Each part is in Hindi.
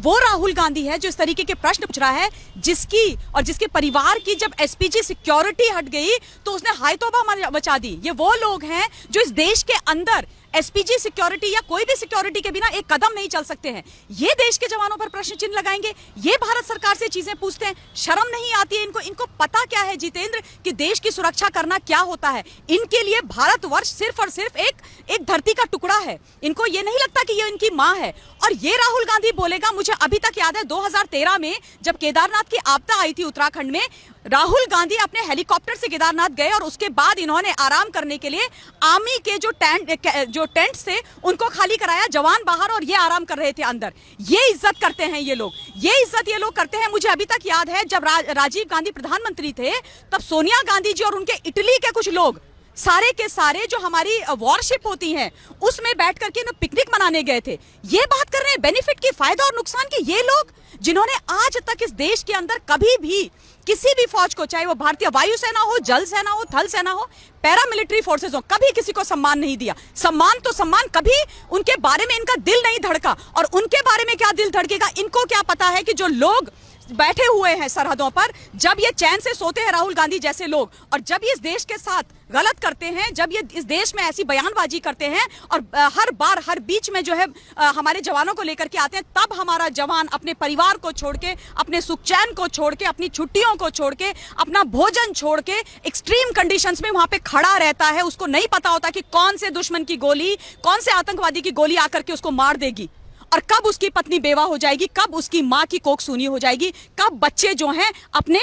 वो राहुल गांधी है जो इस तरीके के प्रश्न पूछ रहा है, जिसके परिवार की जब एसपीजी सिक्योरिटी हट गई तो उसने हाय तौबा मचा दी। ये वो लोग हैं जो इस देश के अंदर एसपीजी सिक्योरिटी या कोई भी सिक्योरिटी के बिना एक कदम नहीं चल सकते हैं। ये देश के जवानों पर प्रश्न चिन्ह लगाएंगे, ये भारत सरकार से चीजें पूछते हैं। शर्म नहीं आती है इनको पता क्या है जितेंद्र कि देश की सुरक्षा करना क्या होता है। इनके लिए भारतवर्ष सिर्फ और सिर्फ एक धरती का टुकड़ा है। इनको ये नहीं लगता कि ये इनकी मां है। और ये राहुल गांधी बोलेगा, मुझे अभी तक याद है 2013 में जब केदारनाथ की आपदा आई थी उत्तराखंड में, राहुल गांधी अपने हेलीकॉप्टर से केदारनाथ गए और उसके बाद इन्होंने आराम करने के लिए आर्मी के जो टेंट थे उनको खाली कराया, जवान बाहर और ये आराम कर रहे थे अंदर। ये इज्जत करते हैं ये लोग, ये इज्जत ये लोग करते हैं। मुझे अभी तक याद है जब राजीव गांधी प्रधानमंत्री थे तब सोनिया गांधी जी और उनके इटली के कुछ लोग सारे के सारे जो हमारी वॉरशिप होती हैं उसमें बैठ करके ना पिकनिक मनाने गए थे। ये बात कर रहे हैं बेनिफिट की, फायदा और नुकसान की। ये लोग जिन्होंने आज तक इस देश के अंदर कभी भी किसी भी फौज को, चाहे वो भारतीय वायुसेना हो, जल सेना हो, थल सेना हो, पैरामिलिट्री फोर्सेस हो, कभी किसी को सम्मान नहीं दिया। सम्मान कभी उनके बारे में इनका दिल नहीं धड़का। और उनके बारे में क्या दिल धड़केगा, इनको क्या पता है कि जो लोग बैठे हुए हैं सरहदों पर, जब ये चैन से सोते हैं राहुल गांधी जैसे लोग, और जब ये इस देश के साथ गलत करते हैं, जब ये इस देश में ऐसी बयानबाजी करते हैं और हर बार हर बीच में जो है हमारे जवानों को लेकर के आते हैं, तब हमारा जवान अपने परिवार को छोड़ के, अपने सुख चैन को छोड़ के, अपनी छुट्टियों को छोड़ के, अपना भोजन छोड़ के एक्सट्रीम कंडीशंस में वहां पे खड़ा रहता है। उसको नहीं पता होता कि कौन से दुश्मन की गोली, कौन से आतंकवादी की गोली आकर के उसको मार देगी, और कब उसकी पत्नी बेवा हो जाएगी, कब उसकी मां की कोख सूनी हो जाएगी, कब बच्चे जो हैं अपने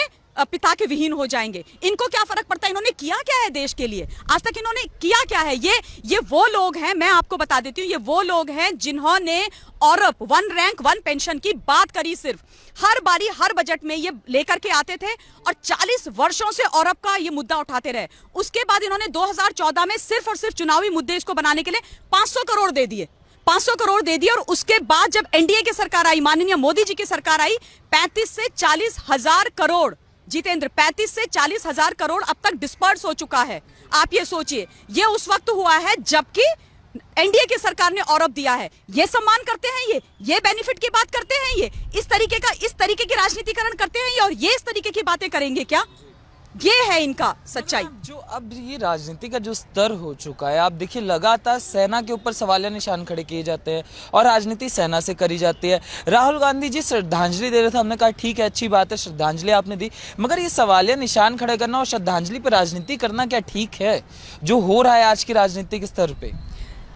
पिता के विहीन हो जाएंगे। इनको क्या फर्क पड़ता है, इन्होंने किया क्या है देश के लिए, आज तक इन्होंने किया क्या है। ये वो लोग हैं, मैं आपको बता देती हूँ, ये वो लोग हैं जिन्होंने औरप, 1 रैंक 1 पेंशन की बात करी। सिर्फ हर बारी हर बजट में ये लेकर के आते थे और 40 वर्षों से औरप का ये मुद्दा उठाते रहे। उसके बाद इन्होंने 2014 में सिर्फ और सिर्फ चुनावी मुद्दे इसको बनाने के लिए 500 करोड़ दे दिए, 500 करोड़ दे दिए। और उसके बाद जब एनडीए की सरकार आई, माननीय मोदी जी की सरकार आई, 35 से 40 हजार करोड़, जितेंद्र 35 से 40 हजार करोड़ अब तक डिस्पर्स हो चुका है। आप ये सोचिए, ये उस वक्त हुआ है जबकि एनडीए की सरकार ने औरत दिया है। ये सम्मान करते हैं, ये बेनिफिट की बात करते हैं, ये इस तरीके की राजनीतिकरण करते हैं, और ये इस तरीके की बातें करेंगे क्या? ये है इनका सच्चाई। जो अब ये राजनीति का जो स्तर हो चुका है, आप देखिए लगातार सेना के ऊपर सवालिया निशान खड़े किए जाते हैं और राजनीति सेना से करी जाती है। राहुल गांधी जी श्रद्धांजलि दे रहे थे, हमने कहा ठीक है, अच्छी बात है, श्रद्धांजलि आपने दी, मगर ये सवालिया निशान खड़े करना और श्रद्धांजलि पर राजनीति करना क्या ठीक है जो हो रहा है आज की राजनीतिक स्तर पे?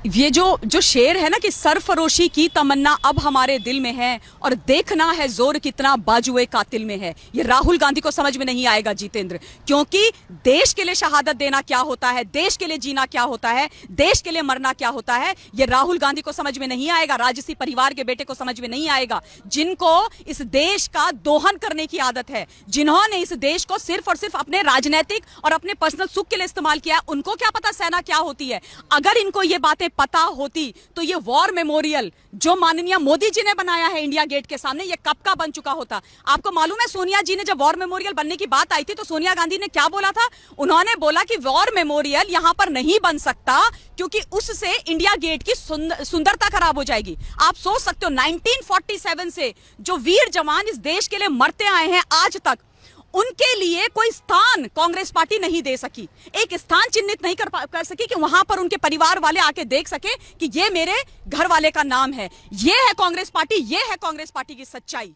ये जो शेर है ना कि सरफरोशी की तमन्ना अब हमारे दिल में है और देखना है जोर कितना बाजुए कातिल में है, ये राहुल गांधी को समझ में नहीं आएगा जितेंद्र। क्योंकि देश के लिए शहादत देना क्या होता है, देश के लिए जीना क्या होता है, देश के लिए मरना क्या होता है, ये राहुल गांधी को समझ में नहीं आएगा, राजसी परिवार के बेटे को समझ में नहीं आएगा, जिनको इस देश का दोहन करने की आदत है, जिन्होंने इस देश को सिर्फ और सिर्फ अपने राजनीतिक और अपने पर्सनल सुख के लिए इस्तेमाल किया। उनको क्या पता सेना क्या होती है। अगर इनको ये बातें पता होती तो ये वॉर मेमोरियल जो माननीय मोदी जी ने बनाया है इंडिया गेट के सामने, ये कब का बन चुका होता। आपको मालूम है सोनिया जी ने जब वॉर मेमोरियल बनने की बात आई थी तो सोनिया गांधी ने क्या बोला था? उन्होंने बोला कि वॉर मेमोरियल यहां पर नहीं बन सकता क्योंकि उससे इंडिया गेट की सुंदरता खराब हो जाएगी। आप सोच सकते हो 1947 से जो वीर जवान इस देश के लिए मरते आए हैं आज तक, उनके लिए कोई स्थान कांग्रेस पार्टी नहीं दे सकी, एक स्थान चिन्हित नहीं कर सकी कि वहां पर उनके परिवार वाले आके देख सके कि ये मेरे घर वाले का नाम है। ये है कांग्रेस पार्टी, ये है कांग्रेस पार्टी की सच्चाई।